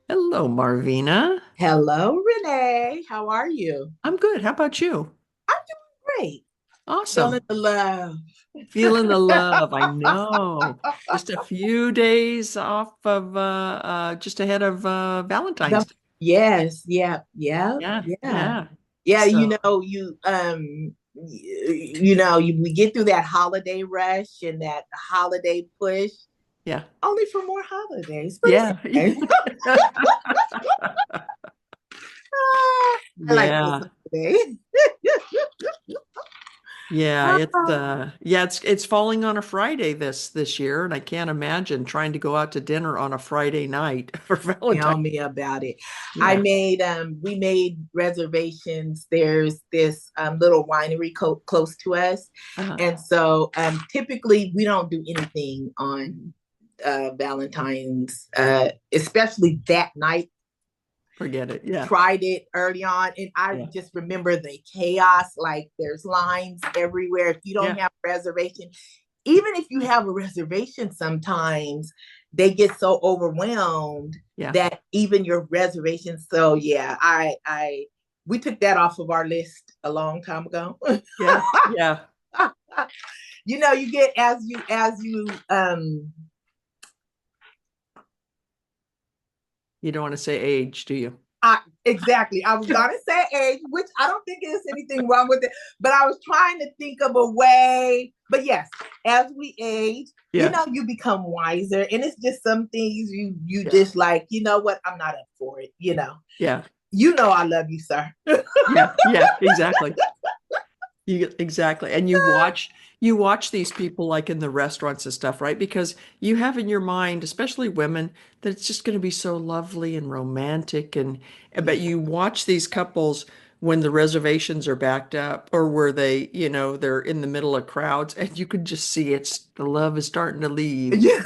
Hello, Marvina. Hello, Renee. How are you? I'm good. How about you? I'm doing great. Feeling Awesome. the love. Feeling the love. I know. Just a few days off of just ahead of The, Valentine's Day. yes, yeah, yeah, Yeah, yeah. yeah. Yeah, So, we get through that holiday rush and that holiday push yeah. only for more holidays, but it's Yeah. okay. I like this Yeah. holiday. Yeah, it's falling on a Friday this year, and I can't imagine trying to go out to dinner on a Friday night for Tell Valentine's. me about it. Yeah. We made reservations. There's this little winery close to us. Uh, And so typically we don't do anything on Valentine's, especially that night. Forget it. Yeah. Tried it early on, and I Yeah. just remember the chaos. Like there's lines everywhere. If you don't Yeah. have a reservation, even if you have a reservation, sometimes they get so overwhelmed Yeah. that even your reservation. So yeah, I we took that off of our list a long time ago. Yeah. Yeah. You get as you You don't want to say age, do you? exactly. I was gonna say age, which I don't think there's anything wrong with it, but I was trying to think of a way. But yes, as we age, Yeah. you become wiser, and it's just some things you Yeah. just like. You know what? I'm not up for it. Yeah. I love you, sir. Yeah. Yeah. Exactly. Exactly. And you watch these people like in the restaurants and stuff, right? Because you have in your mind, especially women, that it's just going to be so lovely and romantic but Yeah. you watch these couples when the reservations are backed up or where they're in the middle of crowds and you could just see the love is starting to leave, Yeah.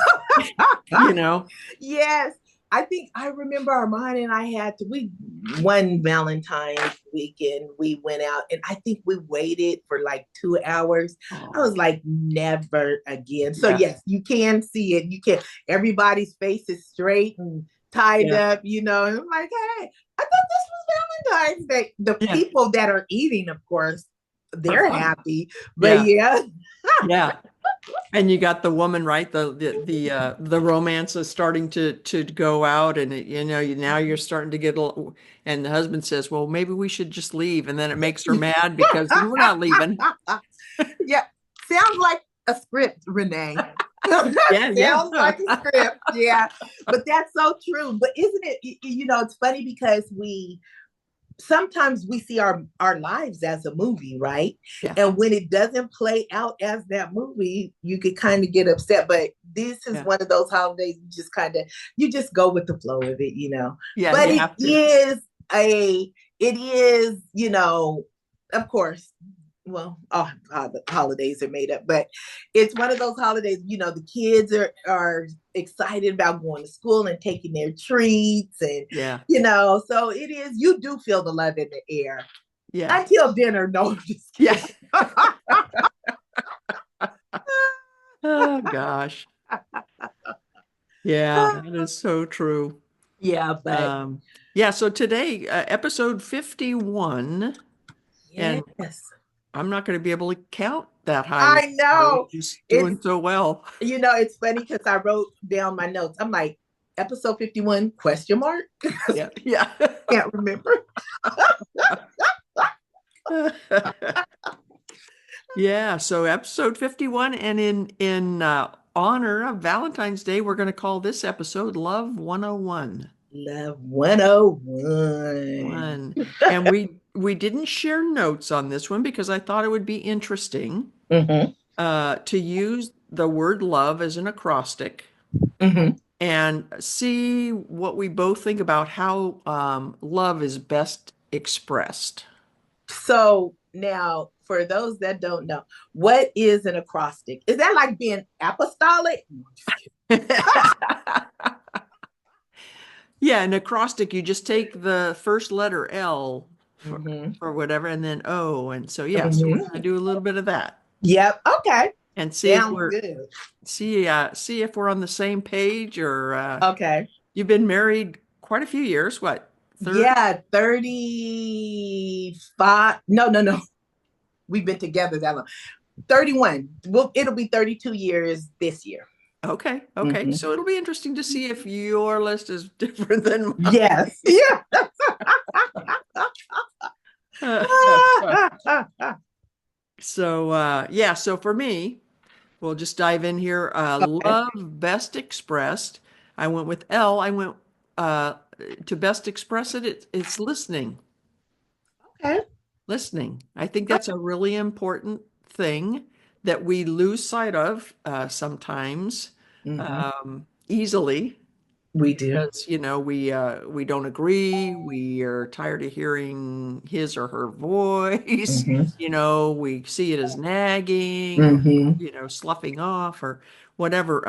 you know? Yes. I think I remember Armand and I we one Valentine's weekend, we went out and I think we waited for like 2 hours. I was Oh, like, never again. So yeah. yes, you can see it. You can, everybody's face is straight and tied Yeah. up, and I'm like, hey, I thought this was Valentine's Day. The Yeah. people that are eating, of course, For they're fun. happy. But Yeah. yeah. Yeah. And you got the woman, right? The romance is starting to go out, and now you're starting to get and the husband says, "Well, maybe we should just leave," and then it makes her mad because we're not leaving. Yeah, sounds like a script, Renee. Yeah, yeah, Sounds like a script. Yeah, but that's so true. But isn't it? It's funny because we sometimes we see our lives as a movie, right? yeah, And when it doesn't play out as that movie, you could kind of get upset. But this is yeah, one of those holidays you just go with the flow of it. yeah. But You have to. it is, of course, well, all the holidays are made up, but it's one of those holidays, the kids are excited about going to school and taking their treats and Yeah, so it is, you do feel the love in the air yeah, until dinner. No, I'm just yeah. kidding. Oh gosh, yeah, that is so true. Yeah, but Um, yeah. So today, episode 51, and yes, I'm not going to be able to count that high with I you. We're know. just It's doing so well. it's funny because I wrote down my notes. I'm like, episode 51 question mark. Yeah, yeah. Can't remember. Yeah, so episode 51, and in honor of Valentine's Day, we're going to call this episode Love 101. Love 101. One. And we didn't share notes on this one because I thought it would be interesting Mm-hmm. to use the word love as an acrostic Mm-hmm. and see what we both think about how love is best expressed. So now, for those that don't know, what is an acrostic? Is that like being apostolic? Yeah, an acrostic, you just take the first letter L for, Mm-hmm. for whatever and then O. And so, yeah, so we're Mm-hmm. going to do a little bit of that. Yep. Okay. and see if Sounds we're good. see if we're on the same page, or Okay. you've been married quite a few years. What, 30? Yeah, 35. No, no, no. We've been together that long. 31. Well, it'll be 32 years this year. Okay, okay. Hmm. So it'll be interesting to see if your list is different than Yes. Yeah. mine. So yeah, so for me, we'll just dive in here. Okay. Love best expressed. I went with L. I went uh, to best express it. It's listening. Okay. Listening. I think that's a really important thing that we lose sight of sometimes, Hmm. easily, We do. because we don't agree. We are tired of hearing his or her voice. Hmm. We see it as nagging, or Hmm. sloughing off, or whatever.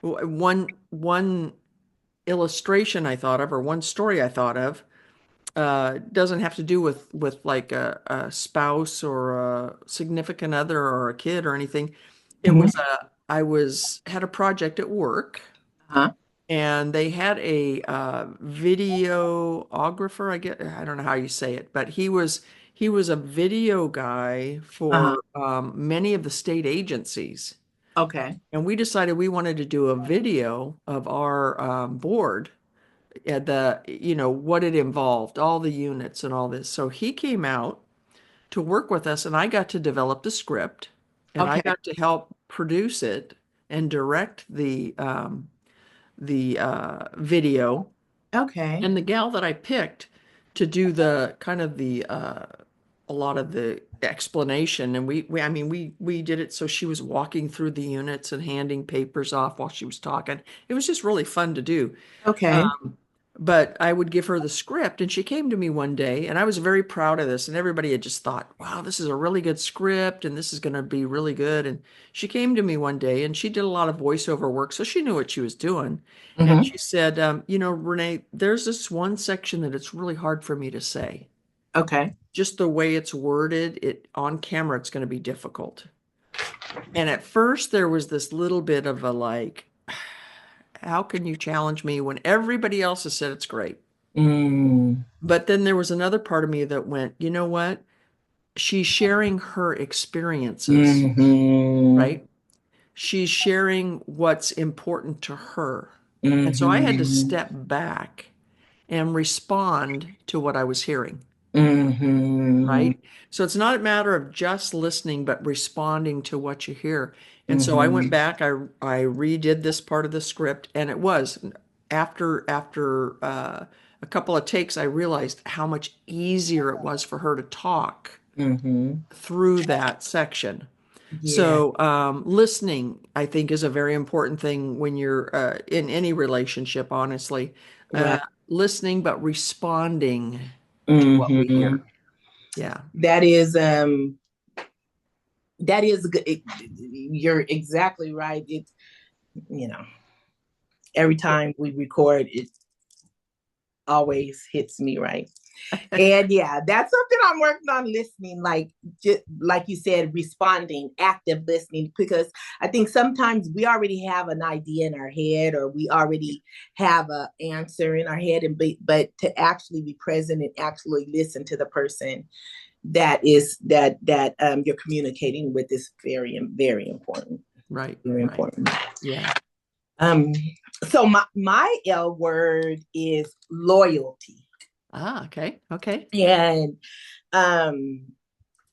One illustration I thought of, or one story I thought of, doesn't have to do with like a spouse or a significant other or a kid or anything. It Hmm. was I was had a project at work, Uh-huh. and they had a videographer. I don't know how you say it, but he was a video guy Uh-huh. for many of the state agencies. Okay. And we decided we wanted to do a video of our board, at what it involved, all the units and all this. So he came out to work with us, and I got to develop the script, and I Okay. got to help produce it and direct the video. Okay. And the gal that I picked to do the kind of the a lot of the explanation, and I mean, we did it so she was walking through the units and handing papers off while she was talking. It was just really fun to do. Okay. Um, but I would give her the script, and she came to me one day, and I was very proud of this. And everybody had just thought, wow, this is a really good script, and this is going to be really good. And she came to me one day, and she did a lot of voiceover work, so she knew what she was doing. And Hmm. she said, Renee, there's this one section that it's really hard for me to say. Okay. Just the way it's worded, it on camera, it's going to be difficult. And at first, there was this little bit of a like, how can you challenge me when everybody else has said it's great? Mm. But then there was another part of me that went, you know what? She's sharing her experiences, Hmm. right? She's sharing what's important to her. And so I had to Hmm. step back and respond to what I was hearing, Hmm. right? So it's not a matter of just listening, but responding to what you hear. And so I went Hmm. back, I redid this part of the script, and it was after a couple of takes, I realized how much easier it was for her to talk Hmm. through that section. Yeah. So listening, I think, is a very important thing when you're in any relationship, honestly. Uh, Right. Listening, but responding to what we Hmm. hear. Yeah. That is that is good. You're exactly right. It's you know every time we record, it always hits me right. And yeah, that's something I'm working on, listening, like just like you said, responding, active listening, because I think sometimes we already have an idea in our head, or we already have an answer in our head, and but to actually be present and actually listen to the person that you're communicating with is very important. Right, Very right. important. Yeah. Um, so my L word is loyalty, Ah, okay. Okay. and um,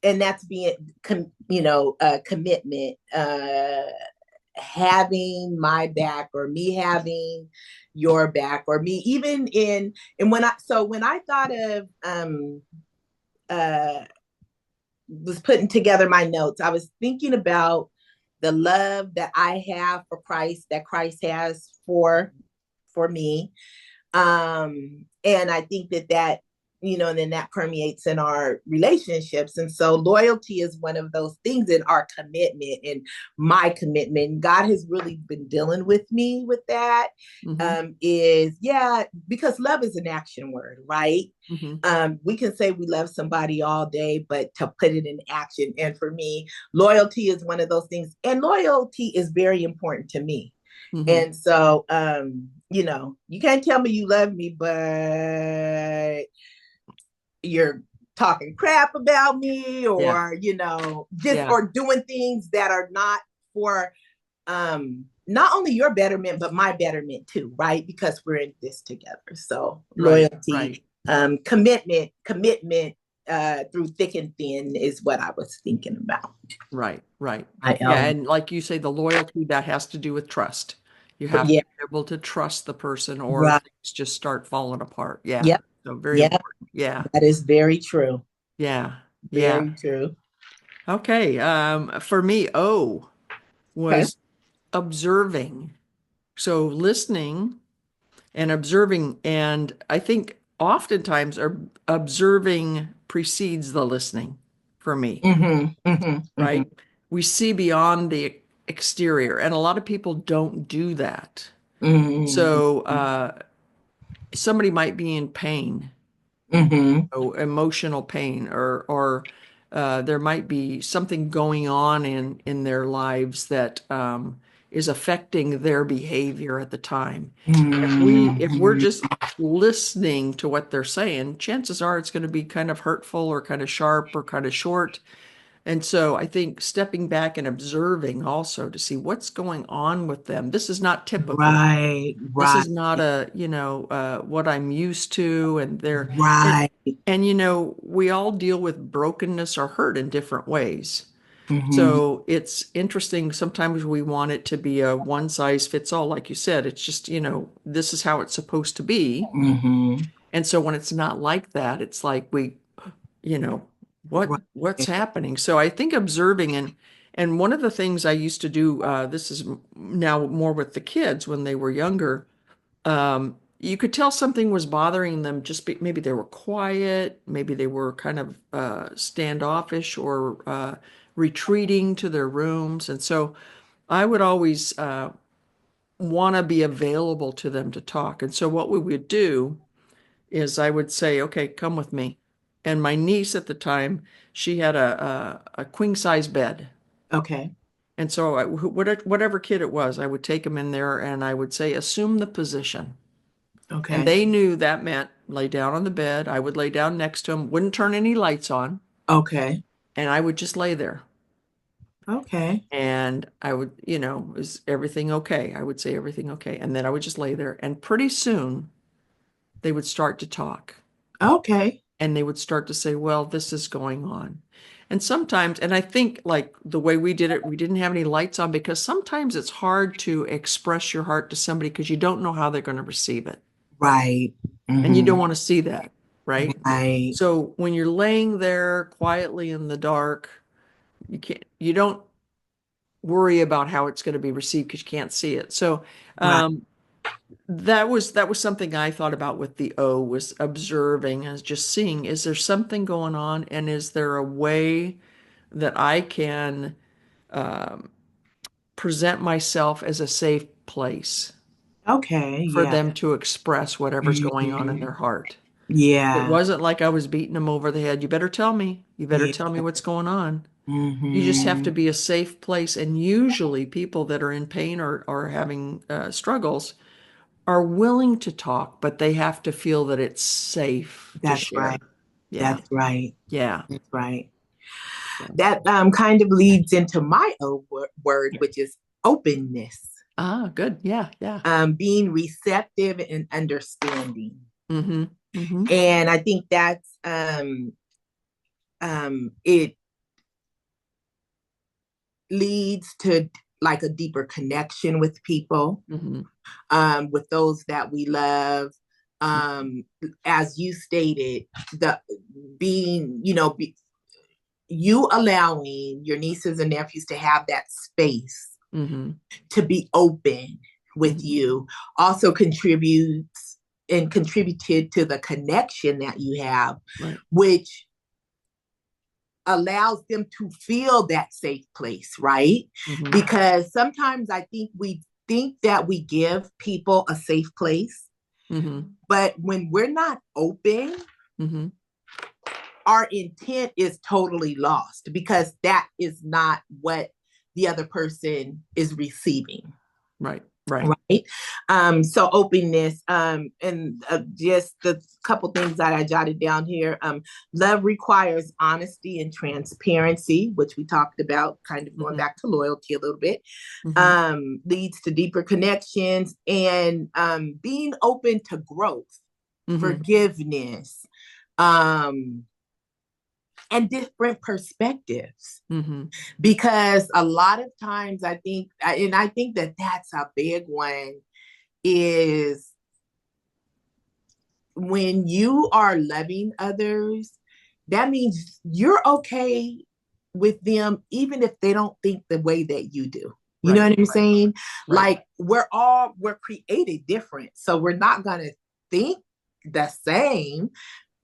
and that's being commitment, having my back, or me having your back, or me even in and when I thought of uh was putting together my notes, I was thinking about the love that I have for Christ, that Christ has for me. And I think that and then that permeates in our relationships. And so loyalty is one of those things in our commitment and my commitment. God has really been dealing with me with that. Yeah, because love is an action word, right? We can say we love somebody all day, but to put it in action. And for me, loyalty is one of those things. And loyalty is very important to me. And so, you can't tell me you love me, but you're talking crap about me, or or doing things that are not for not only your betterment but my betterment too, right? Because we're in this together. So loyalty, commitment through thick and thin is what I was thinking about. Right. Yeah, and like you say, the loyalty, that has to do with trust. You have to be able to trust the person, or things just start falling apart. Yeah. So very important. Yeah. That is very true. Yeah. Very true. Okay. For me, O was observing. So listening and observing, and I think oftentimes observing precedes the listening for me. Right? We see beyond the exterior, and a lot of people don't do that. So somebody might be in pain, emotional pain, or there might be something going on in their lives that is affecting their behavior at the time. If we're just listening to what they're saying, chances are it's going to be kind of hurtful or kind of sharp or kind of short. And so I think stepping back and observing also to see what's going on with them. This is not typical. Right. This is not what I'm used to. And they're right. And we all deal with brokenness or hurt in different ways. So it's interesting. Sometimes we want it to be a one size fits all, like you said. It's just, this is how it's supposed to be. And so when it's not like that, it's like what's happening? So I think observing, and one of the things I used to do, this is now more with the kids when they were younger. You could tell something was bothering them. Maybe they were quiet, maybe they were kind of standoffish or retreating to their rooms, and so I would always want to be available to them to talk. And so what we would do is I would say, okay, come with me. And my niece at the time, she had a queen size bed. Okay. And so whatever kid it was, I would take them in there and I would say, assume the position. Okay. And they knew that meant lay down on the bed. I would lay down next to them, wouldn't turn any lights on. Okay. And I would just lay there. Okay. And I would, is everything okay? I would say everything okay. And then I would just lay there. And pretty soon they would start to talk. Okay. And they would start to say, well, this is going on. And sometimes, and I think like the way we did it, we didn't have any lights on because sometimes it's hard to express your heart to somebody because you don't know how they're going to receive it. Right. And you don't want to see that, right? Right. So when you're laying there quietly in the dark, you don't worry about how it's going to be received because you can't see it. So that was something I thought about with the O, was observing, as just seeing, is there something going on, and is there a way that I can present myself as a safe place for them to express whatever's going on in their heart. It wasn't like I was beating them over the head. You better tell me. You better tell me what's going on. You just have to be a safe place. And usually people that are in pain or having struggles are willing to talk, but they have to feel that it's safe to share. Right. Yeah. That's right. Yeah. That's right. That kind of leads into my word, which is openness. Ah, good. Yeah. Yeah. Being receptive and understanding. Mm-hmm. And I think that's it leads to like a deeper connection with people, with those that we love. As you stated, you allowing your nieces and nephews to have that space to be open with you also contributes and contributed to the connection that you have, Right. which allows them to feel that safe place, right? Hmm. Because sometimes I think we think that we give people a safe place, Hmm. but when we're not open, Hmm. our intent is totally lost because that is not what the other person is receiving. Right. Right. Right. So openness, and just the couple things that I jotted down here. Love requires honesty and transparency, which we talked about, kind of going Hmm. back to loyalty a little bit. Hmm. Leads to deeper connections and being open to growth, Hmm. forgiveness, um, and different perspectives. Hmm. Because a lot of times I think, and I think that that's a big one, is when you are loving others, that means you're okay with them, even if they don't think the way that you do. You know Right. what I'm saying? Right. Like we're created different. So we're not going to think the same.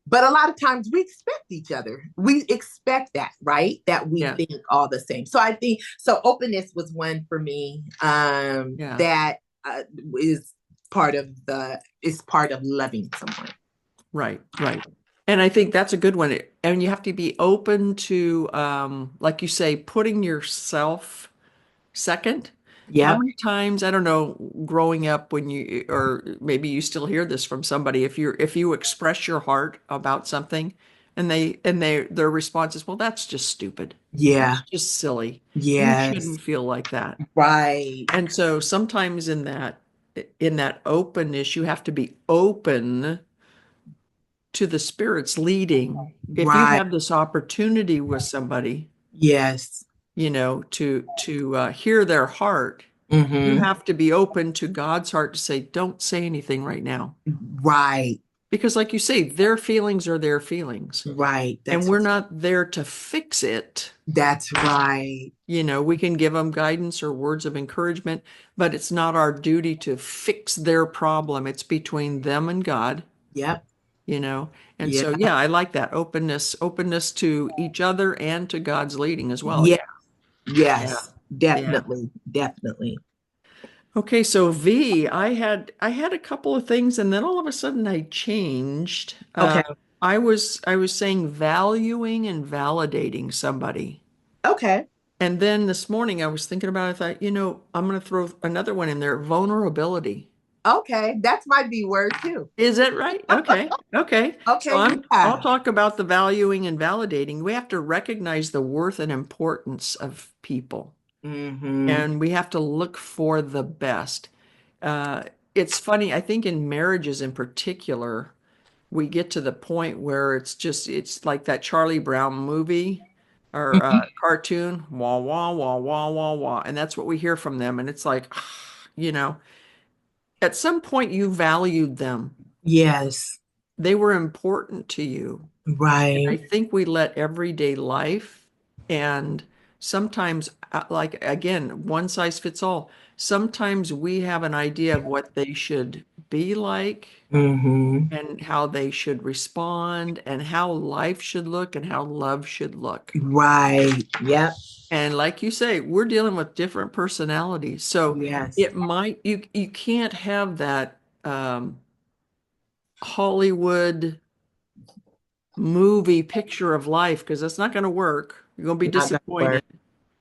But a lot of times we expect each other. We expect that, right? That we Yeah. think all the same. So I think so. Openness was one for me. Yeah. That is part of loving someone. Right. Right. And I think that's a good one. And you have to be open to, like you say, putting yourself second. How Yep. many times, I don't know, growing up when you, or maybe you still hear this from somebody, if you express your heart about something their response is, well, that's just stupid. Yeah. That's just silly. You Yes. shouldn't feel like that. Right. And so sometimes in that openness, you have to be open to the Spirit's leading. If you Right. have this opportunity with somebody, Yes. to hear their heart, you Mm-hmm. have to be open to God's heart to say, don't say anything right now. Right. Because, like you say, their feelings are their feelings, Right. and we're not there to fix it. That's right. We can give them guidance or words of encouragement, but it's not our duty to fix their problem. It's between them and God, Yep. you know. And Yeah. so, yeah, I like that openness to each other and to God's leading as well. Yeah. Yeah. Yeah. Yes. Yeah. Definitely. Definitely. Okay, so V, I had a couple of things, and then all of a sudden I changed. Okay. I was saying valuing and validating somebody. Okay. And then this morning I was thinking about it, I thought, I'm going to throw another one in there, vulnerability. Okay. That's my B word too. Is that right? Okay. Okay. So Okay. I'll Yeah. talk about the valuing and validating. We have to recognize the worth and importance of people, Mm-hmm. and we have to look for the best. Uh, it's funny, I think in marriages in particular, we get to the point where it's like that Charlie Brown movie or cartoon, wah, wah, wah, wah, wah, wah. And that's what we hear from them. And it's like, you know, at some point you valued them. Yes. They were important to you. And I Right. think we let everyday life and sometimes, like again, one size fits all. Sometimes we have an idea of what they should be like Mm-hmm. and how they should respond and how life should look and how love should look. Right. Yep. And like you say, we're dealing with different personalities. So Yes. it might you can't have that Hollywood movie picture of life because that's not going to work. You're going to be Not gonna disappointed. work.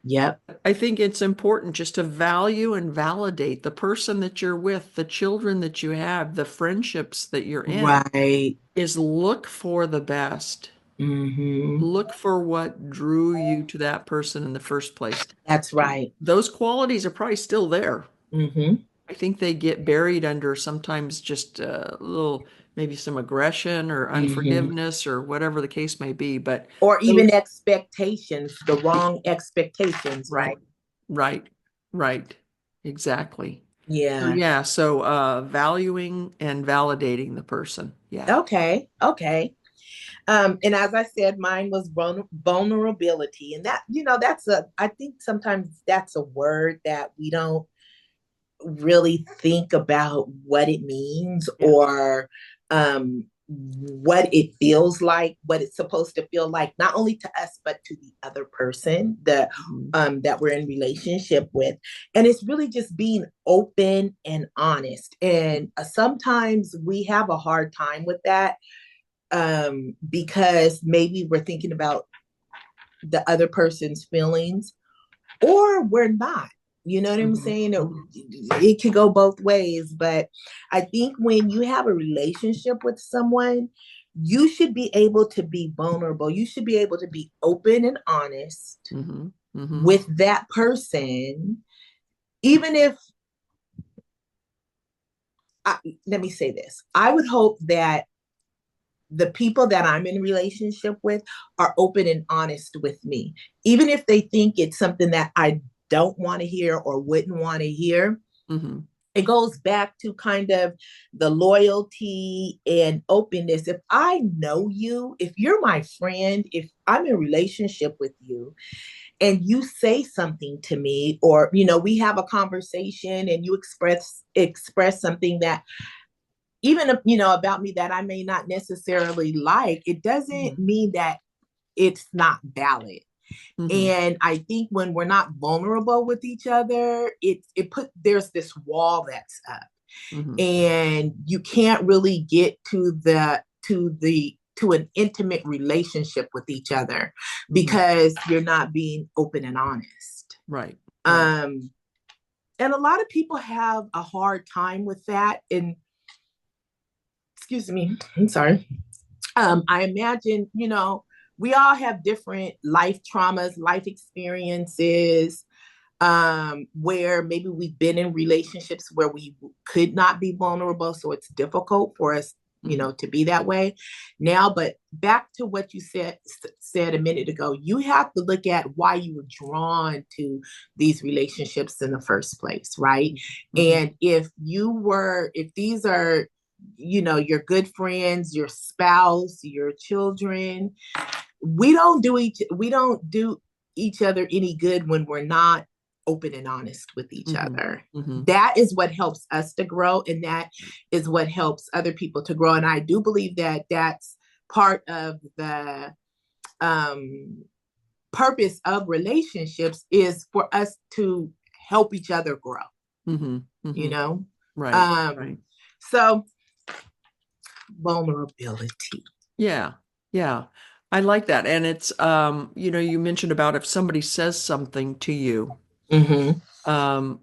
Yep. I think it's important just to value and validate the person that you're with, the children that you have, the friendships that you're in, Right. is look for the best. Mm-hmm. Look for what drew you to that person in the first place. That's right. Those qualities are probably still there. Mm-hmm. I think they get buried under sometimes just a little, maybe some aggression or Mm-hmm. unforgiveness or whatever the case may be. But Or those, even expectations, the wrong expectations, right? right, right, right, exactly. So Yeah. yeah, so valuing and validating the person. Yeah. Okay. Okay. And as I said, mine was vulnerability. And that, that's I think sometimes that's a word that we don't really think about what it means Yeah. or what it feels like, what it's supposed to feel like, not only to us, but to the other person Mhm. that we're in relationship with. And it's really just being open and honest. And sometimes we have a hard time with that because maybe we're thinking about the other person's feelings or we're not. You know what I'm Mhm. saying? Mhm. It could go both ways, but I think when you have a relationship with someone, you should be able to be vulnerable. You should be able to be open and honest Mhm. Mhm. with that person, even if let me say this. I would hope that the people that I'm in relationship with are open and honest with me, even if they think it's something that I don't want to hear or wouldn't want to hear. Mhm. It goes back to kind of the loyalty and openness. If I know you, if you're my friend, if I'm in relationship with you and you say something to me or we have a conversation and you express something that even about me that I may not necessarily like, it doesn't Mhm. mean that it's not valid. Mhm. And I think when we're not vulnerable with each other, there's this wall that's up, Mhm. and you can't really get to an intimate relationship with each other Mhm. because you're not being open and honest. Right. Right. Um, and a lot of people have a hard time with that. And excuse me, I'm sorry. I imagine, we all have different life traumas, life experiences, where maybe we've been in relationships where we could not be vulnerable. So it's difficult for us, Mhm. to be that way now. But back to what you said a minute ago, you have to look at why you were drawn to these relationships in the first place, right? Mhm. And if these are, your good friends, your spouse, your children, we don't do each other any good when we're not open and honest with each Mhm. other. Mhm. That is what helps us to grow, and that is what helps other people to grow. And I do believe that that's part of the um, purpose of relationships is for us to help each other grow. Mhm. You Mhm. know, Right. um, Right. so vulnerability. Yeah. Yeah. I like that. And it's you mentioned about if somebody says something to you, Mm-hmm. um,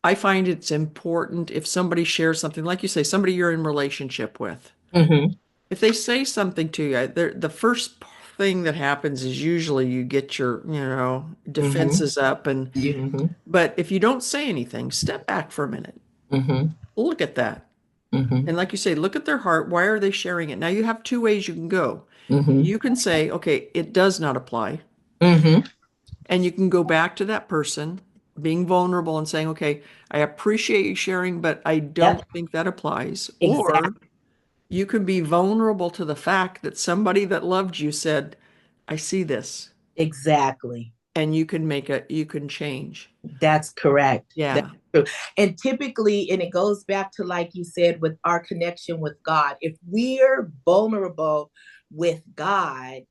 I find it's important if somebody shares something, like you say, somebody you're in relationship with. Mm-hmm. If they say something to you, the first thing that happens is usually you get your, Mm-hmm. defenses up Mm-hmm. but if you don't say anything, step back for a minute. Mm-hmm. Look at that. Mm-hmm. And like you say, look at their heart. Why are they sharing it? Now you have two ways you can go. Mm-hmm. You can say, okay, it does not apply. Mm-hmm. And you can go back to that person, being vulnerable and saying, okay, I appreciate you sharing, but I don't Yep. think that applies. Or Exactly. you can be vulnerable to the fact that somebody that loved you said, I see this. Exactly. And you can change. That's correct. That's Yeah. true. And typically, and it goes back to, like you said, with our connection with God, if we're vulnerable with God,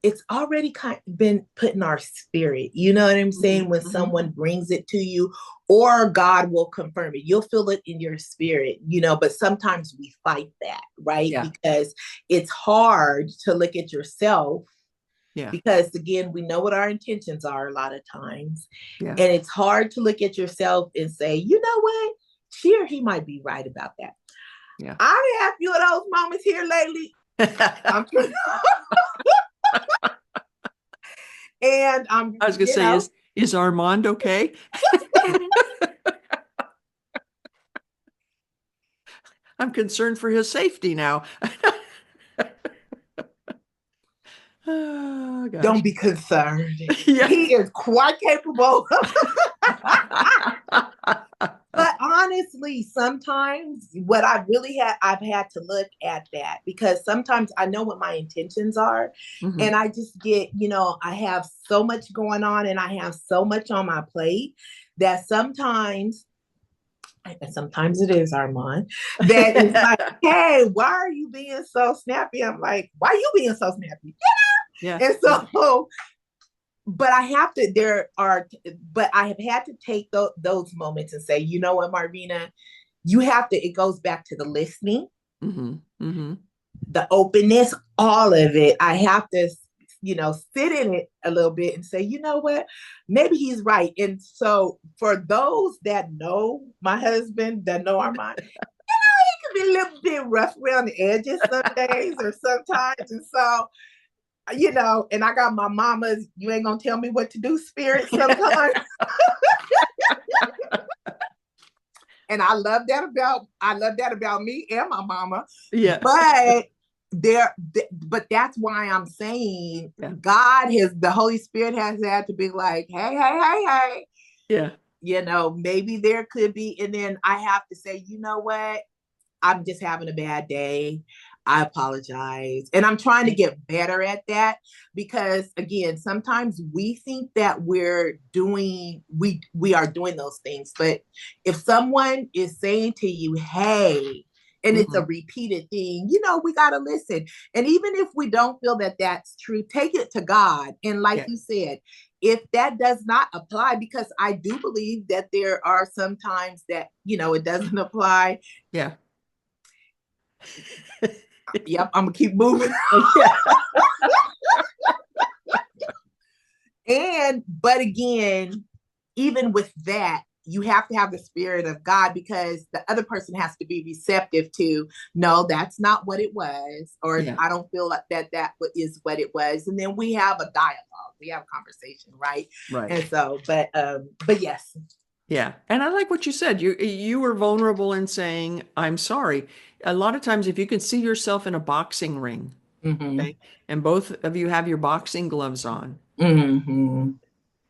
it's already kind of been put in our spirit. You know what I'm Mhm, saying? When mhm, someone brings it to you, or God will confirm it, you'll feel it in your spirit, but sometimes we fight that, right? yeah. Because it's hard to look at yourself Yeah. because, again, we know what our intentions are a lot of times. Yeah. And it's hard to look at yourself and say, you know what? She or he might be right about that. Yeah. I had a few of those moments here lately. I'm and I was gonna say, is Armand okay? I'm concerned for his safety now. Oh gosh. don't be concerned. Yeah. He is quite capable. But honestly, sometimes I've had to look at that because sometimes I know what my intentions are. Mhm. And I just get, I have so much going on and I have so much on my plate that sometimes and sometimes it is Armand, that is like, hey, why are you being so snappy? I'm like, why are you being so snappy? Yeah. And Yeah. so, but I have to, but I have had to take those moments and say, you know what, Marvina, you have to, it goes back to the listening, Mm-hmm. Mm-hmm. the openness, all of it. I have to, sit in it a little bit and say, you know what, maybe he's right. And so for those that know my husband, that know Armand, he can be a little bit rough around the edges some days or sometimes. And so, and I got my mama's, you ain't gonna tell me what to do spirit sometimes. And I love that about me and my mama. Yeah. But but that's why I'm saying Yeah. the Holy Spirit has had to be like, hey, hey, hey, hey, Yeah. maybe there could be, and then I have to say, you know what, I'm just having a bad day. I apologize. And I'm trying to get better at that because again, sometimes we think that we are doing those things. But if someone is saying to you, hey, and it's a Mm-hmm. repeated thing, we got to listen. And even if we don't feel that that's true, take it to God. And like Yeah. you said, if that does not apply, because I do believe that there are some times that, it doesn't apply. Yeah. Yep, I'm gonna keep moving. Yeah. But again, even with that, you have to have the spirit of God because the other person has to be receptive to, no, that's not what it was, or Yeah. I don't feel like that is what it was. And then we have a dialogue, we have a conversation, right? Right. And so, but yes. Yeah. And I like what you said. You were vulnerable in saying, I'm sorry. A lot of times if you can see yourself in a boxing ring, Mm-hmm. okay, and both of you have your boxing gloves on, Mm-hmm.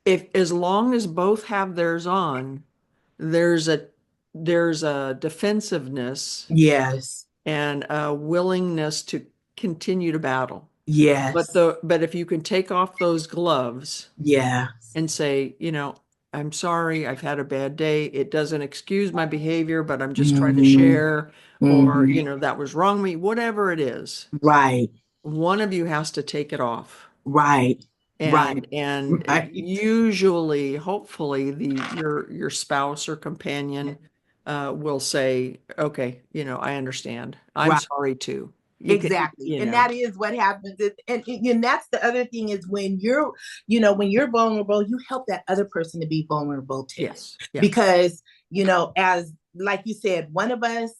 if as long as both have theirs on, there's a defensiveness Yes. and a willingness to continue to battle. But Yes. if you can take off those gloves Yeah. and say, I'm sorry, I've had a bad day. It doesn't excuse my behavior, but I'm just trying to Mm-hmm. share, or, Mm-hmm. that was wrong with me, whatever it is. Right. One of you has to take it off. Right. Right. And Right. usually, hopefully, your spouse or companion will say, okay, I understand. I'm Right. sorry too. You can, Exactly. And that is what happens. And that's the other thing is when you're vulnerable, you help that other person to be vulnerable too. yes, yeah, Because, as like you said, one of us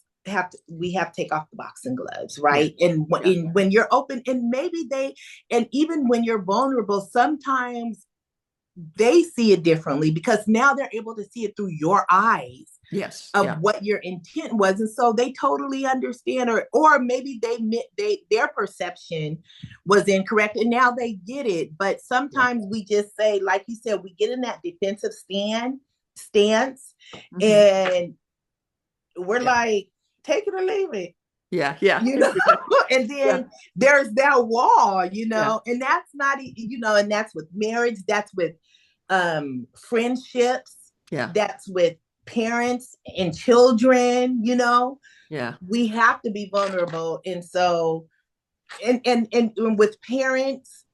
we have to take off the boxing gloves, yeah, right? And yeah, when you're open, and even when you're vulnerable, sometimes they see it differently because now they're able to see it through your eyes yes, of yeah, what your intent was, and so they totally understand, or maybe their perception was incorrect and now they get it. But yeah. sometimes we just say, like you said, we get in that defensive stance, Hmm. and we're Yeah, like, take it or leave it, yeah, yeah, you know. And yeah, then there's that wall, yeah, and that's not, and that's with marriage, that's with friendships, yeah, that's with parents and children, yeah. we have to be vulnerable. And so, and with parents,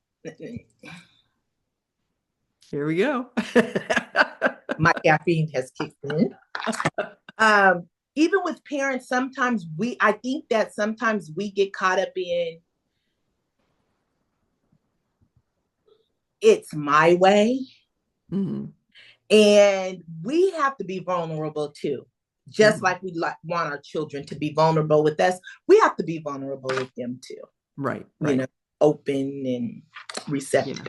Here we go. my caffeine has kicked in. um Even with parents, I think that sometimes we get caught up in, it's my way. Hmm. And we have to be vulnerable too. Just Hmm. like want our children to be vulnerable with us, we have to be vulnerable with them too, Right, you right. know, open and Yeah, receptive.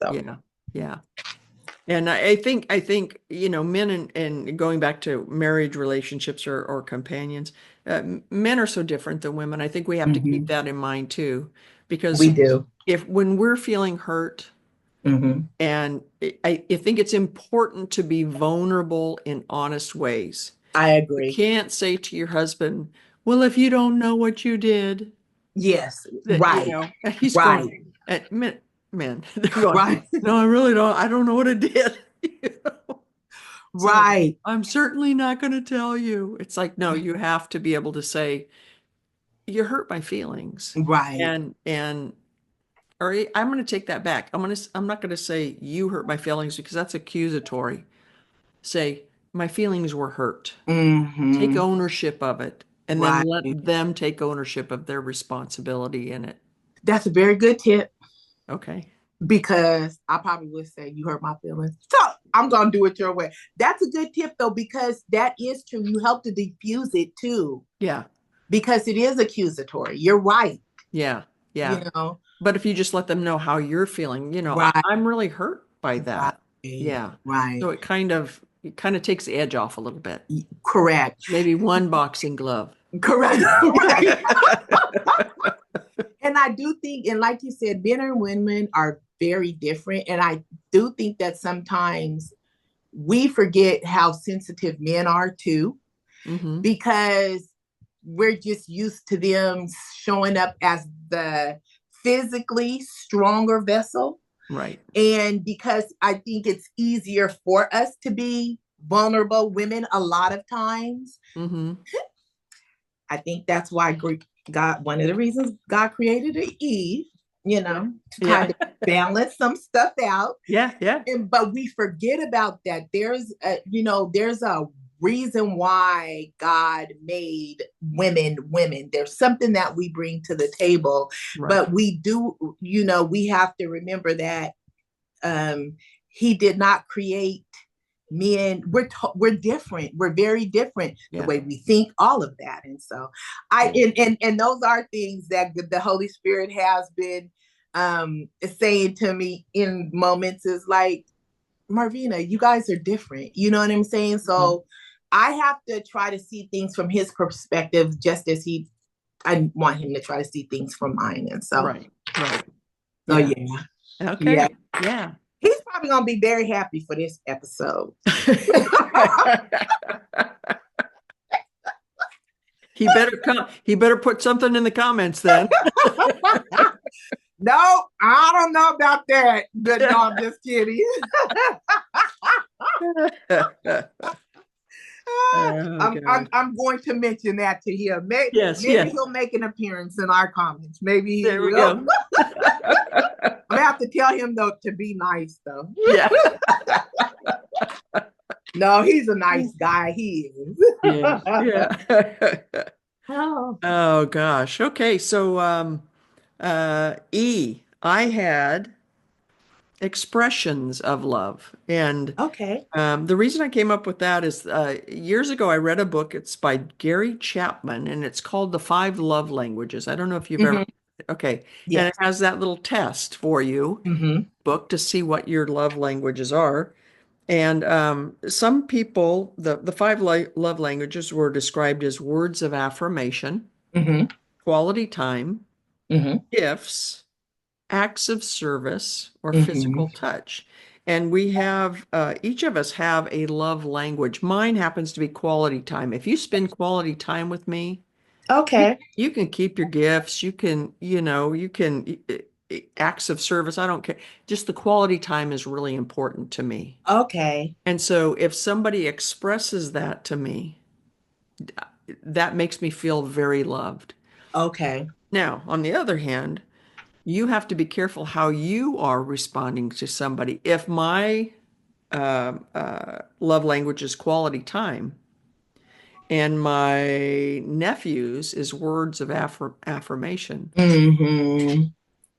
So, yeah, yeah. And I think, men and going back to marriage relationships or companions, men are so different than women. I think we have to keep mm-hmm. that in mind too, because We do. if when we're feeling hurt, Mm-hmm. and I think it's important to be vulnerable in honest ways. I You agree. can't say to your husband, well, if you don't know what you did, Yes. that, Right. he's Right. going, men, they're going, Right. no, I really don't. I don't know what I did. You know? Right. I'm certainly not going to tell you. It's like, no, you have to be able to say, you hurt my feelings. Right. And or I'm going to take that back. I'm not going to say you hurt my feelings because that's accusatory. Say my feelings were hurt. Take Hmm. ownership of it and then Right. let them take ownership of their responsibility in it. That's a very good tip Okay. because I probably would say you hurt my feelings. So I'm gonna do it your way. That's a good tip though, because that is true. You help to diffuse it too, Yeah. because it is accusatory. You're right. Yeah. You Yeah. know, But if you just let them know how you're feeling, right, I'm really hurt by that. right, Yeah. right. So it kind of takes the edge off a little bit. Correct. Maybe one boxing glove. Correct. Right. And I do think, and like you said, men and women are very different. And I do think that sometimes we forget how sensitive men are too, Hmm. because we're just used to them showing up as the physically stronger vessel. Right. And because I think it's easier for us to be vulnerable women a lot of times, Hmm. I think that's why God, one of the reasons God created Eve, to Yeah. kind of balance some stuff out. Yeah. Yeah. But we forget about that. There's a reason why God made women women. There's something that we bring to the table, Right. but we have to remember that He did not create men. We're different. We're very different. The Yeah. way we think, all of that, and so I Yeah. and those are things that the Holy Spirit has been saying to me in moments. Is like, Marvina, you guys are different. You know what I'm saying? Mhm. So I have to try to see things from his perspective, just as I want him to try to see things from mine. And so, Right. Right. so Yeah. yeah, yeah. Okay. Yeah. He's probably gonna be very happy for this episode. He better put something in the comments then. No, I don't know about that. But no, I'm just kidding. Oh, gosh. I'm going to mention that to him. Yes, Maybe yes. he'll make an appearance in our comments. Maybe he There we will. go. I'm gonna have to tell him though to be nice though. Yeah. No, he's a nice guy. He is. Yeah. Yeah. Oh. Oh gosh. Okay, so I had expressions of love. And Okay. the reason I came up with that is years ago I read a book. It's by Gary Chapman and it's called The Five Love Languages. I don't know if you've ever, Hmm. okay. And Yes. it has that little test for you, Hmm. book to see what your love languages are. And some people, the five love languages were described as words of affirmation, Hmm. quality time, Hmm. gifts, acts of service, or Hmm. physical touch. And we have, each of us have a love language. Mine happens to be quality time. If you spend quality time with me, you, Okay. you can keep your gifts. Acts of service. I don't care. Just the quality time is really important to me. Okay. And so if somebody expresses that to me, that makes me feel very loved. Okay. Now, on the other hand, you have to be careful how you are responding to somebody. If my love language is quality time and my nephew's is words of affirmation, Hmm.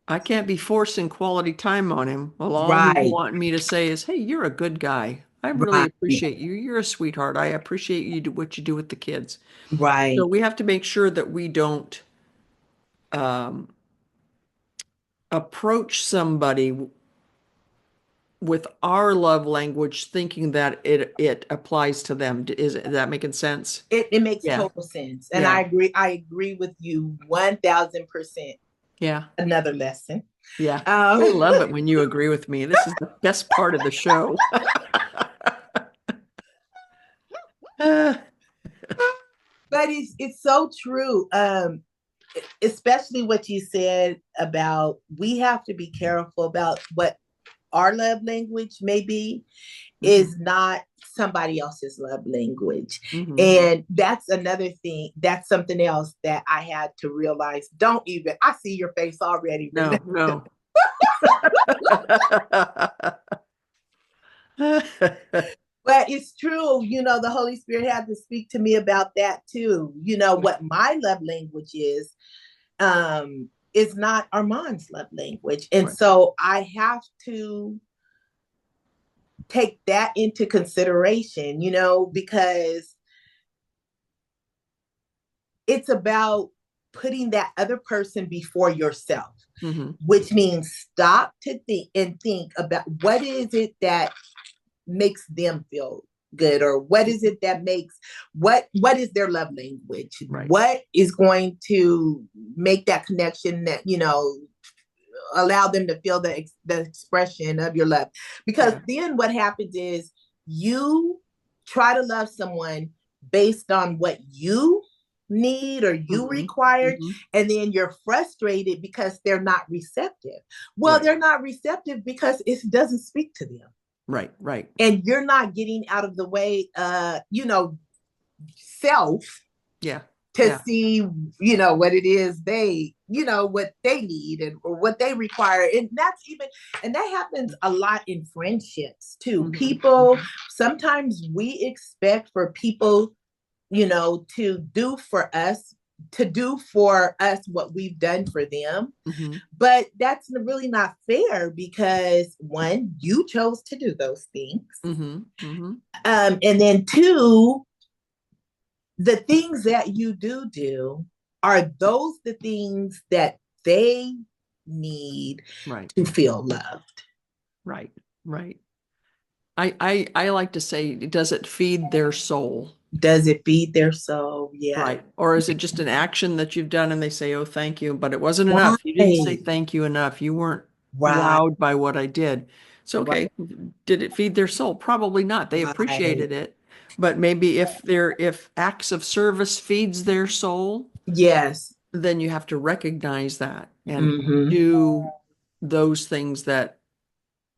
I can't be forcing quality time on him. Well, all he's Right. wanting me to say is, hey, you're a good guy. I really Right. appreciate you. You're a sweetheart. I appreciate what you do with the kids. So Right. we have to make sure that we don't um, approach somebody with our love language thinking that it applies to them. Does that making sense? It makes Yeah. total sense. And Yeah. I agree with you 1000%. Yeah. Another lesson. Yeah. I Um, love it when you agree with me. This is the best part of the show. Uh, but it's so true. Especially what you said about we have to be careful about what our love language may be. is not somebody else's love language. Mm-hmm. And that's another thing. That's something else that I had to realize. Don't even, I see your face already. No, no. But it's true, the Holy Spirit had to speak to me about that too. What my love language is not Armand's love language. And Right. so I have to take that into consideration, because it's about putting that other person before yourself, Mm-hmm. which means stop to think about what is it that makes them feel good, or what is it that makes what is their love language, Right. what is going to make that connection that allow them to feel the expression of your love. Because then what happens is you try to love someone based on what you need or you required, and then you're frustrated because they're not receptive. Well, they're not receptive because it doesn't speak to them. Right. And you're not getting out of the way, self. Yeah. To see, what it is they, what they need or what they require. And that happens a lot in friendships too. People, sometimes we expect for people, to do for us what we've done for them. But that's really not fair, because one, you chose to do those things. And then two, the things that you do, are those the things that they need to feel loved? Right. I like to say, does it feed their soul? Does it feed their soul? Yeah. Right. Or is it just an action that you've done and they say, oh, thank you, but it wasn't enough. You didn't say thank you enough. You weren't wowed by what I did. So, okay, did it feed their soul? Probably not. They appreciated it. But maybe if acts of service feeds their soul, yes, then you have to recognize that and do those things that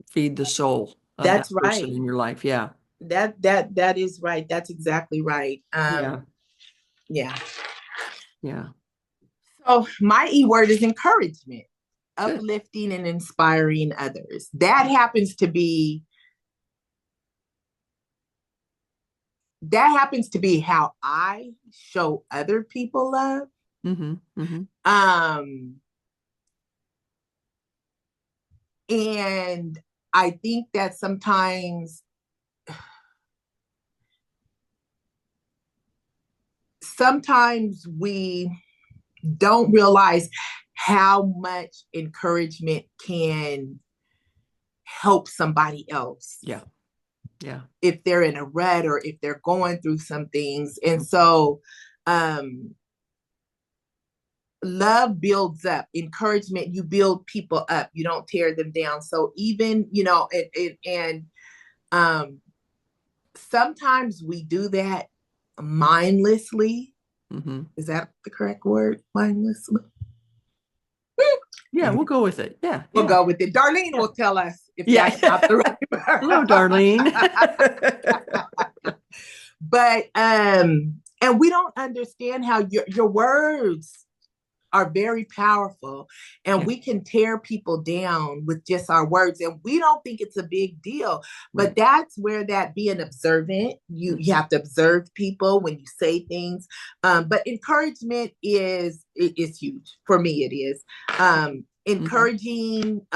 feed the soul of that's that person right in your life. Yeah. That is right. That's exactly right. Yeah. So my E word is encouragement, uplifting and inspiring others. That happens to be how I show other people love. And I think that sometimes we don't realize how much encouragement can help somebody else. Yeah. If they're in a rut or if they're going through some things. And so love builds up. Encouragement, you build people up. You don't tear them down. So even, sometimes we do that mindlessly. Is that the correct word? Mindlessly? Yeah, we'll go with it. Yeah. We'll go with it. Darlene will tell us if that's not the right word. Hello, Darlene. But and we don't understand how your words are very powerful, and we can tear people down with just our words, and we don't think it's a big deal. But that's where that being observant, you have to observe people when you say things. But encouragement is huge for me. It is encouraging.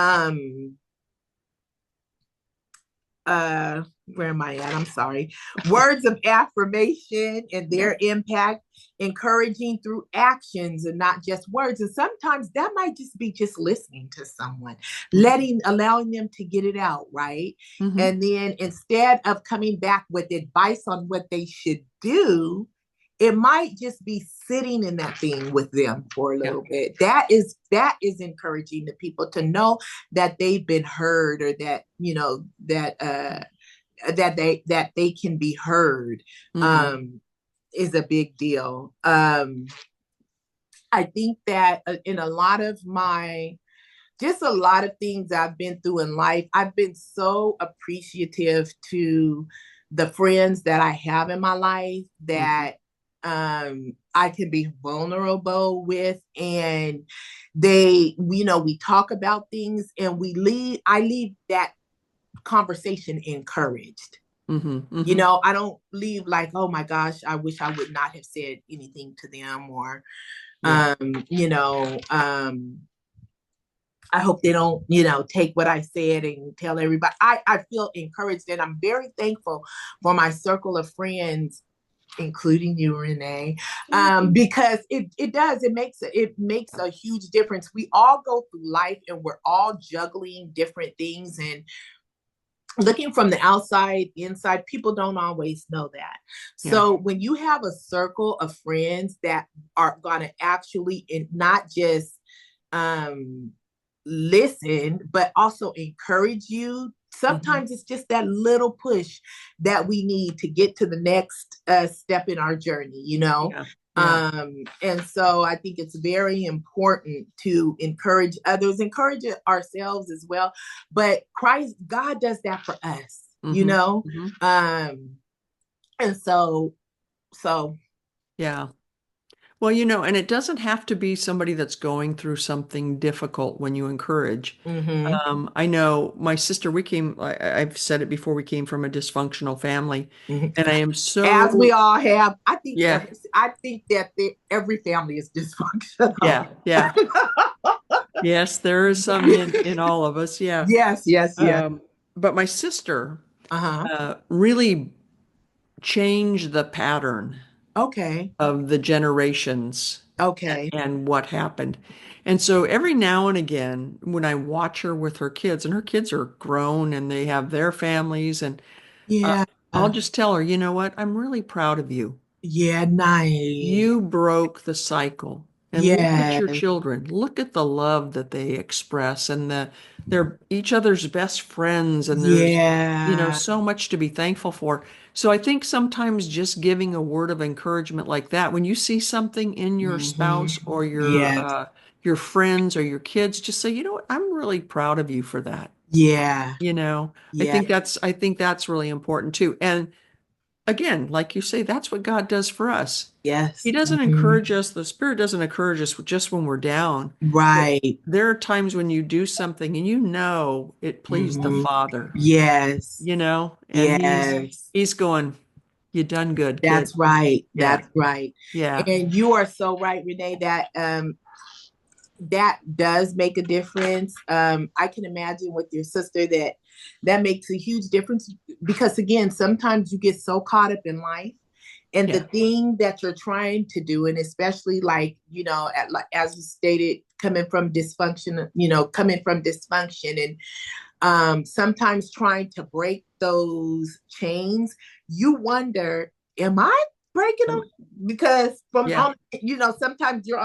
Where am I at? I'm sorry. Words of affirmation and their impact, encouraging through actions and not just words. And sometimes that might just be just listening to someone, allowing them to get it out, right? And then instead of coming back with advice on what they should do, it might just be sitting in that thing with them for a little bit. That is encouraging to people to know that they've been heard, or that, that they can be heard, is a big deal. I think that in a lot of my just a lot of things I've been through in life. I've been so appreciative to the friends that I have in my life Mhm. that I can be vulnerable with, and they, we talk about things, and I leave that conversation encouraged. Mhm. Mhm. I don't leave like, oh my gosh, I wish I would not have said anything to them, or Yeah. um, you know, um, I hope they don't, take what I said and tell everybody. I feel encouraged, and I'm very thankful for my circle of friends, including you, Renee, Mhm. because it makes a huge difference. We all go through life, and we're all juggling different things, and looking from the outside, inside, people don't always know that. Yeah. So when you have a circle of friends that are going to actually, not just um, listen, but also encourage you. Mhm. Sometimes it's just that little push that we need to get to the next step in our journey, Yeah. Yeah. and so I think it's very important to encourage others, encourage ourselves as well. But God does that for us, Mhm. Mhm. um, and so, Yeah. Well, and it doesn't have to be somebody that's going through something difficult when you encourage. mhm. I know my sister, I've said it before, we came from a dysfunctional family, Mhm. and I am As we so, all have. yeah, I think that every family is dysfunctional. yeah, yeah. Yes, there is some in all of us, yeah. Yes, yes, yes. Um, but my sister Uh-huh. really changed the pattern Okay. of the generations Okay. and what happened. And so every now and again, when I watch her with her kids, and her kids are grown and they have their families, and uh, Yeah. I'll just tell her, you know what? I'm really proud of you. Yeah, nice. You broke the cycle. And look at your Yes. children. Look at the love that they express, and they're each other's best friends, and there's, Yeah. so much to be thankful for. So I think sometimes just giving a word of encouragement like that, when you see something in your Hmm. spouse or Yes. your friends or your kids, just say, you know what, I'm really proud of you for that. Yeah. I Yeah. think that's really important too. And again, like you say, that's what God does for us. He Yes. doesn't Hmm. encourage us, the Spirit doesn't encourage us just when we're down. But Right. there are times when you do something and it pleased the Hmm. Father, Yes. and Yes. he's going, you done good, kid. That's right. Yeah, That's right. yeah, And you are so right, Renee, that that does make a difference. I can imagine with your sister that makes a huge difference, because again, sometimes you get so caught up in life and the yeah, thing that you're trying to do, and especially like, like as you stated, coming from dysfunction, and sometimes trying to break those chains, you wonder, am I breaking them? Because from yeah, on, sometimes you're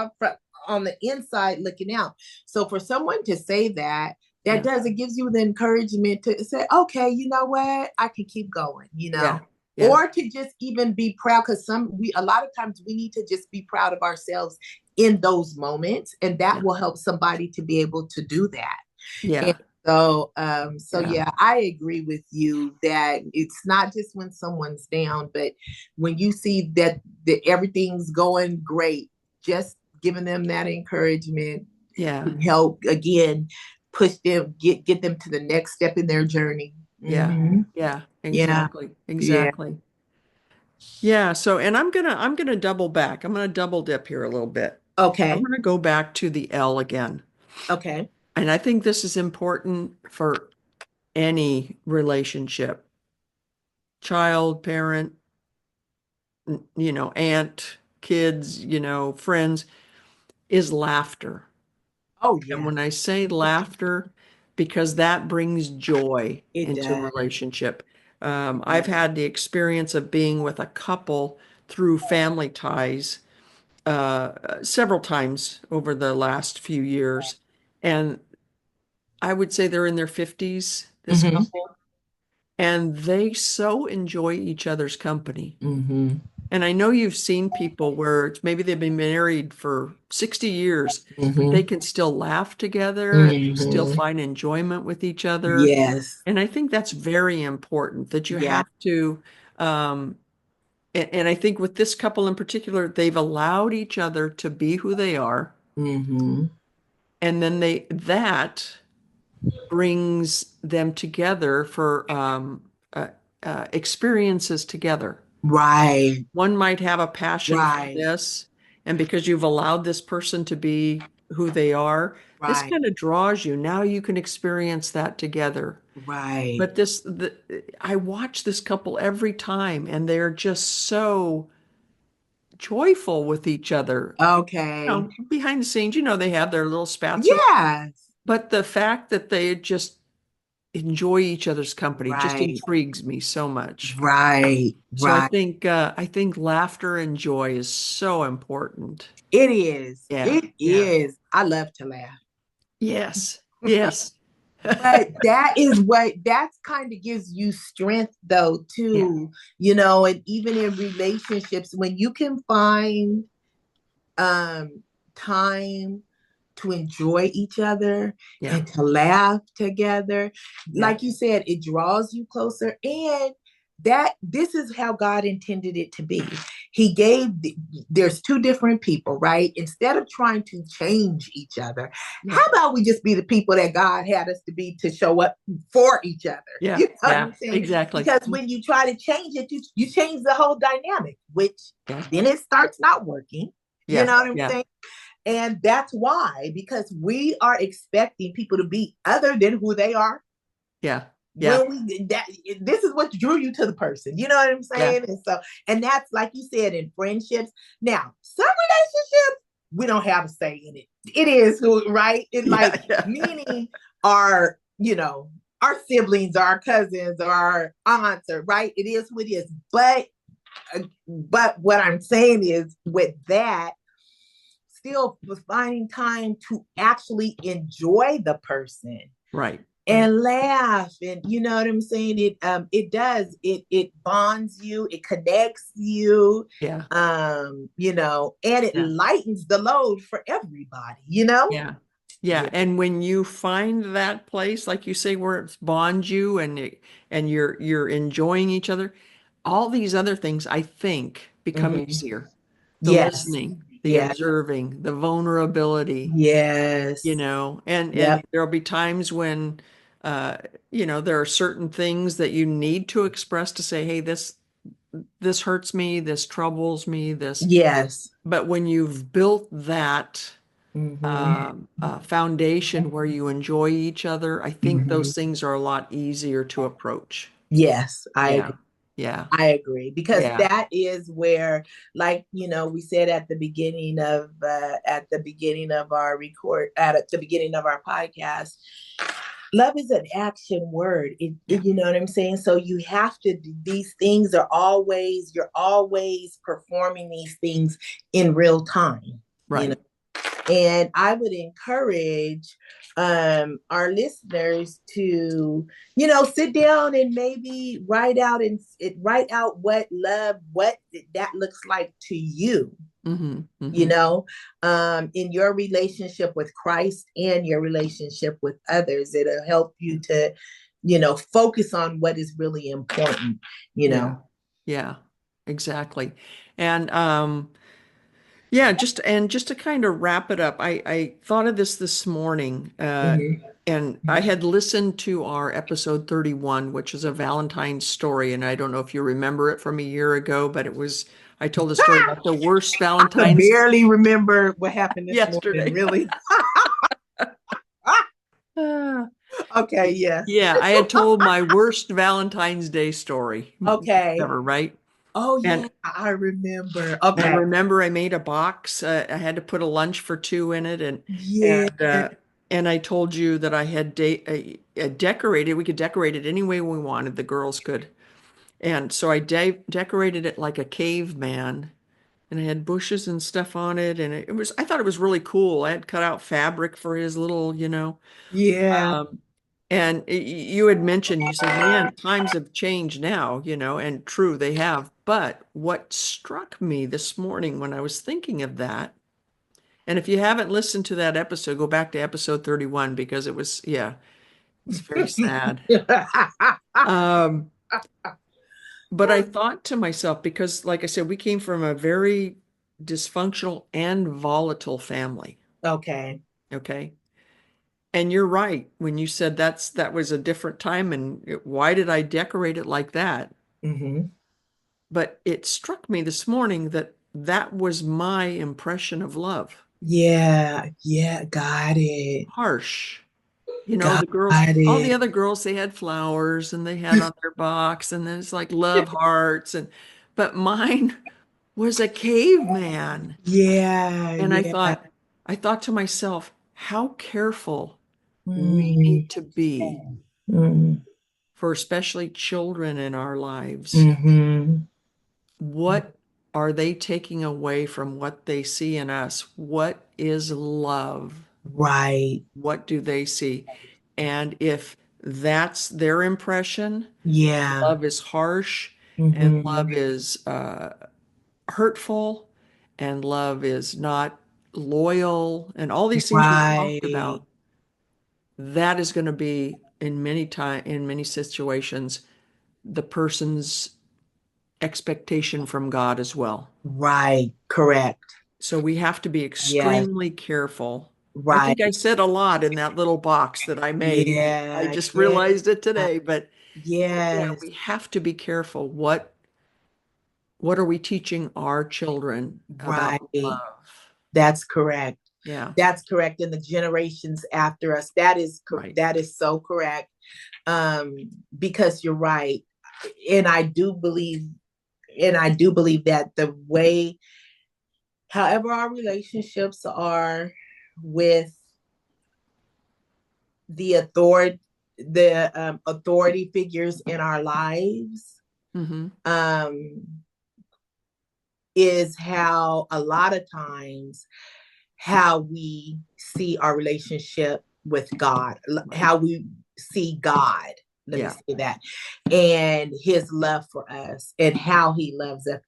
on the inside looking out. So for someone to say that, yeah, it gives you the encouragement to say, okay, you know what, I can keep going, yeah, yeah, or to just even be proud, because a lot of times we need to just be proud of ourselves in those moments, and that yeah, will help somebody to be able to do that. And yeah, so yeah, yeah, I agree with you that it's not just when someone's down, but when you see that everything's going great, just giving them that encouragement yeah, can help again push them, get them to the next step in their journey. yeah, Hmm. yeah, Yeah, exactly, yeah. exactly. Yeah, so and I'm gonna double back. I'm gonna double dip here a little bit. I'm Okay, gonna go back to the L again. okay. And I think this is important for any relationship, child, parent, aunt, kids, friends, is laughter. Oh And yeah, when I say laughter, because that brings joy it into a does. relationship. I've Yeah. had the experience of being with a couple through family ties several times over the last few years. And I would say they're in their 50s, this Hmm. couple, and they so enjoy each other's company. Hmm. And I know you've seen people where maybe they've been married for 60 years, but they Hmm. can still laugh together and still Hmm. find enjoyment with each other. Yes. And I think that's very important that you Yeah. have to, um, and I think with this couple in particular, they've allowed each other to be who they are. Hmm. And then that brings them together for experiences together. Right. One might have a passion for Right. this, and because you've allowed this person to be who they are, this Right. kind of draws you. Now you can experience that together. Right. But I watch this couple every time, and they're just so joyful with each other. Okay. Behind the scenes, they have their little spats or, Yes. but the fact that they just enjoy each other's company just Right. intrigues me so much. Right. So Right. I think laughter and joy is so important. It is. Yeah, It yeah. is. I love to laugh. Yes, yes. But that is what that's kind of gives you strength though Yeah, too, and even in relationships when you can find um time to enjoy each other yeah, and to laugh together. yeah, Like you said, it draws you closer. And that this is how God intended it to be. He there's two different people, right? Instead of trying to change each other, yeah, how about we just be the people that God had us to be to show up for each other? yeah, You know what yeah, I'm saying? exactly. Because when you try to change it, you change the whole dynamic, which Yeah, then it starts not working. You yeah, know what I'm yeah, saying? And that's why, because we are expecting people to be other than who they are. yeah, yeah, When we that this is what drew you to the person, you know what I'm yeah, saying? And so, and that's like you said in friendships. Now, some relationships we don't have a say in it. It is who, right? It like yeah, yeah, meaning our, our siblings, our cousins, our aunts, or right. It is who it is. But what I'm saying is with that still finding time to actually enjoy the person right, right. and laugh, and you know what I'm saying, it does, it bonds you, it connects you, Yeah, and it yeah, lightens the load for everybody. yeah, yeah. Yeah. And when you find that place, like you say, where it bonds you and you're enjoying each other, all these other things, I think, become Hmm. easier. The Yes. listening, the Yeah. observing, the vulnerability, Yes. and Yep. there'll be times when uh there are certain things that you need to express to say, hey, this hurts me, this troubles me, this. Yes. But when you've built that Hmm. foundation where you enjoy each other, I think Hmm. those things are a lot easier to approach. Yes, I Yeah, agree. yeah, I agree because yeah, that is where, like we said at the beginning of our at the beginning of our podcast, love is an action word. yeah, You know what I'm saying? So you have to. These things are always you're always performing these things in real time. You know, right. and I would encourage our listeners to, sit down and maybe write out what that looks like to you. Mm-hmm, You mm-hmm. know, in your relationship with Christ and your relationship with others, it'll help you to, focus on what is really important. You Yeah, know. yeah, exactly. And yeah, just to kind of wrap it up, I thought of this morning, Mhm. and I had listened to our episode 31, which is a Valentine's story, and I don't know if you remember it from a year ago, but I told a story about the worst I Valentine's barely remember what happened this morning. yesterday. Really. Ah, Okay. Yes. yeah, I had told my worst Valentine's Day story Okay. ever, right? Oh yeah, And I remember. I Okay. remember I made a box. I had to put a lunch for two in it, Yeah. and I told you that I had decorated. We could decorate it any way we wanted. The girls could, and so I decorated it like a caveman, and I had bushes and stuff on it, and it was. I thought it was really cool. I had cut out fabric for his little. Yeah. Um, And you had mentioned, you said, man, times have changed now, and true, they have. But what struck me this morning when I was thinking of that, and if you haven't listened to that episode, go back to episode 31 because it was, yeah, it's very sad. Um, but I thought to myself, because like I said, we came from a very dysfunctional and volatile family. Okay. Okay. And you're right when you said that was a different time and why did I decorate it like that? Hmm. But it struck me this morning that that was my impression of love. Yeah, yeah, got it. Harsh. Got The girls, all the it. other girls, they had flowers and they had on their box and then it's like love hearts but mine was a caveman. Yeah, And yeah. I thought to myself, how careful we Mm, need to be mm, for especially children in our lives. hmm. What are they taking away from what they see in us? What is love? Right. What do they see? And if that's their impression, Yeah. love is harsh and love Hmm. is hurtful and love is not loyal and all these things we talked Right. about, that is going to be in many situations the person's expectation from God as well. Right. Correct. So we have to be Yes. extremely careful. I Right. think I said a lot in that little box that I made. I Yeah. just Yeah. realized it today, but yeah, Yes. we have to be careful. What are we teaching our children about Right. love? That's correct. Yeah, That's correct. And the generations after us, right. that is so correct. Um, because you're right. And I do believe, that the way, however our relationships are with the authority figures in our lives, Hmm. um, is how a lot of times how we see our relationship with God, Right. how we see God. Let me Yeah. say that, and His love for us, and how He loves us,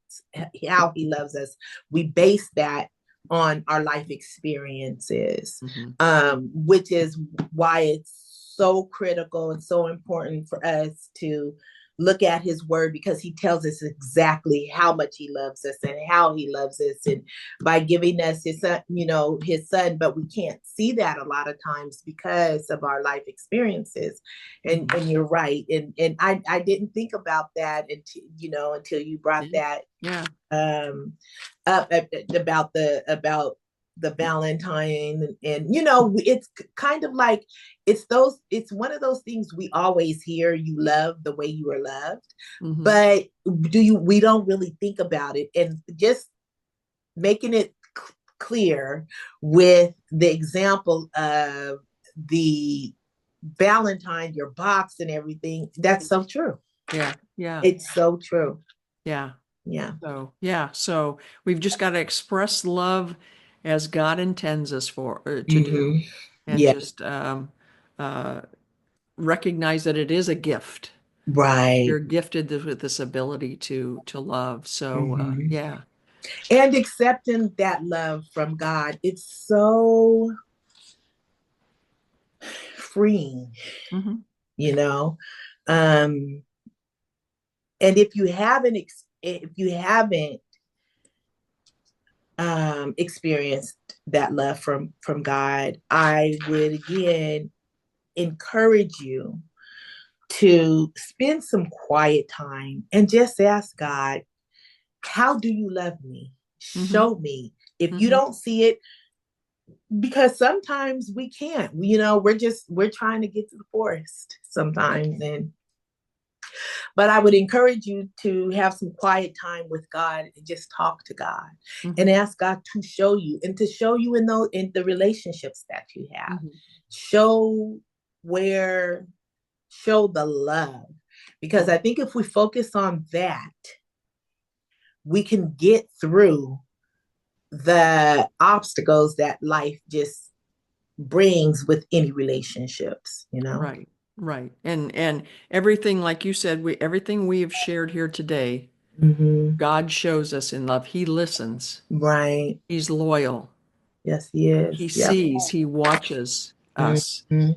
We base that on our life experiences, Hmm. which is why it's so critical and so important for us to look at His word, because He tells us exactly how much He loves us and how He loves us, and by giving us His son, His son. But we can't see that a lot of times because of our life experiences. And Hmm. you're right. And I didn't think about that until you brought that Yeah. um up about the Valentine, and it's kind of like it's one of those things we always hear: you love the way you are loved. Hmm. But we don't really think about it, and just making it clear with the example of the Valentine, your box and everything. That's so true. Yeah. Yeah. It's so true. Yeah. Yeah. So, yeah. So we've just got to express love as God intends us to do Hmm. and Yeah. just uh, recognize that it is a gift. Right. You're gifted with this ability to love. So, Hmm. yeah. And accepting that love from God, it's so freeing, Hmm. you know. Um, and if you haven't experienced that love from God, I would again encourage you to spend some quiet time and just ask God, how do you love me? Hmm. Show me. If you Hmm. don't see it, because sometimes we can't, we're trying to get to the forest Right. sometimes. But I would encourage you to have some quiet time with God and just talk to God and Hmm. ask God to show you, and to show you in the relationships that you have. Hmm. Show where show the love. Because I think if we focus on that, we can get through the obstacles that life just brings with any relationships. Right. Right. And everything, like you said, everything we have shared here today, Hmm. God shows us in love. He listens. Right. He's loyal. Yes, he He is. Yep. sees. He watches us. Hmm.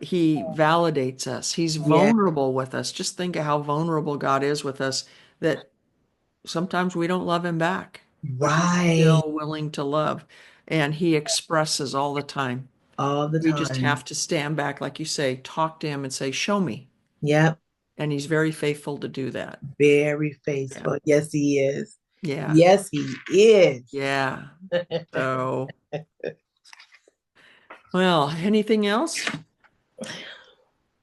He validates us. He's Yeah. vulnerable with us. Just think of how vulnerable God is with us, that sometimes we don't love him back, but he's Right. still willing to love. And he expresses all the time. All the We just time. have to stand back, like you say, talk to him and say, show me. Yep. And he's very faithful to do that. Very Yeah. faithful. Yes, he is. Yeah. Yes, he is. Yeah. So, well, anything else?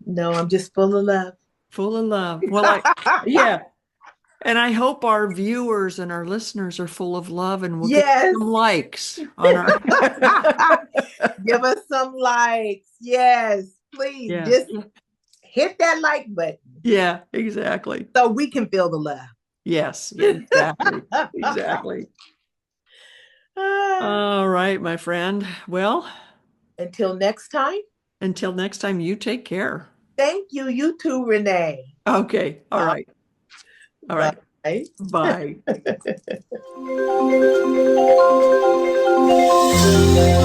No, I'm just full of love. Full of love. Well, yeah. And I hope our viewers and our listeners are full of love and we'll get Yes. some likes on our. Give us some likes. Yes, please. Yeah. Just hit that like button Yeah, exactly. so we can feel the love. Yes, exactly. Exactly. All right, my friend. Well, Until next time, until next time, you take care. thank you. You too, Renee. Okay. All right. All right. Bye. Bye.